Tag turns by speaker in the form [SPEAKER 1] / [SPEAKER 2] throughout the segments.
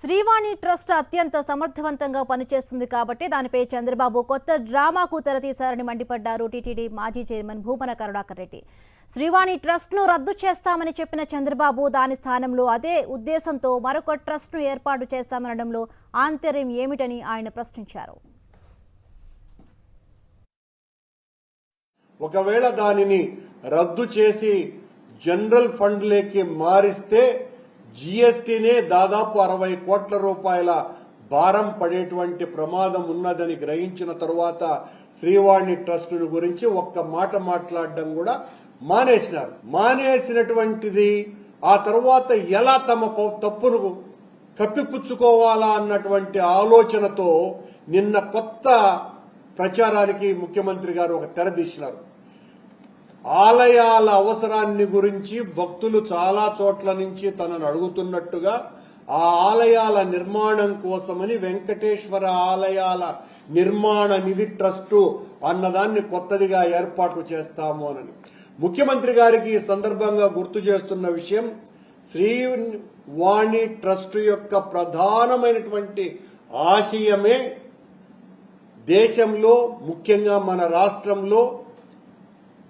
[SPEAKER 1] Srivani trust అత్యంత సమర్థవంతంగా పనిచేస్తుంది కాబట్టి దానిపై చంద్రబాబు కొత్త డ్రామాకు తెరతీశారని మండిపడ్డారు టీటీడీ మాజీ చైర్మన్ భూమన కరుణాకర్ రెడ్డి. శ్రీవాణి ట్రస్ట్ను రద్దు చేస్తామని చెప్పిన చంద్రబాబు దాని స్థానంలో అదే ఉద్దేశంతో మరొక ట్రస్ట్ను ఏర్పాటు చేస్తామనడంలో ఆంతర్యం ఏమిటని ఆయన ప్రశ్నించారు.
[SPEAKER 2] ఒకవేళ దానిని రద్దు చేసి జనరల్ ఫండ్లోకి మారిస్తే జీఎస్టీనే దాదాపు 60 కోట్ల రూపాయల భారం పడేటువంటి ప్రమాదం ఉన్నదని గ్రహించిన తరువాత శ్రీవాణి ట్రస్ట్ గురించి ఒక్క మాట మాట్లాడడం కూడా మానేసినారు. మానేసినటువంటిది ఆ తర్వాత ఎలా తమ తప్పును కప్పిపుచ్చుకోవాలా అన్నటువంటి ఆలోచనతో నిన్న కొత్త ప్రచారానికి ముఖ్యమంత్రి గారు ఒక తెరదీసినారు. ఆలయాల అవసరాన్ని గురించి భక్తులు చాలా చోట్ల నుంచి తనను అడుగుతున్నట్టుగా ఆ ఆలయాల నిర్మాణం కోసమని వెంకటేశ్వర ఆలయాల నిర్మాణ నిధి ట్రస్టు అన్నదాన్ని కొత్తదిగా ఏర్పాటు చేస్తాము అని ముఖ్యమంత్రి గారికి ఈ సందర్భంగా గుర్తు చేస్తున్న విషయం, శ్రీవాణి ట్రస్ట్ యొక్క ప్రధానమైనటువంటి ఆశయమే దేశంలో ముఖ్యంగా మన రాష్ట్రంలో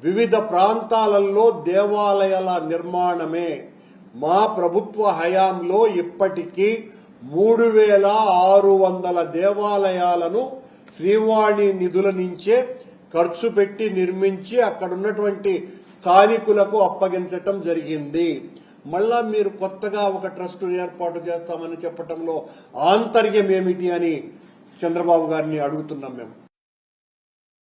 [SPEAKER 2] వివిధ ప్రాంతాలలో దేవాలయాల నిర్మాణమే. మా ప్రభుత్వ హయాంలో ఇప్పటికీ 3600 దేవాలయాలను శ్రీవాణి నిధుల నుంచే ఖర్చు పెట్టి నిర్మించి అక్కడున్నటువంటి స్థానికులకు అప్పగించటం జరిగింది. మళ్ళా మీరు కొత్తగా ఒక ట్రస్ట్ ఏర్పాటు చేస్తామని చెప్పటంలో ఆంతర్యం ఏమిటి అని చంద్రబాబు గారిని అడుగుతున్నాం మేము.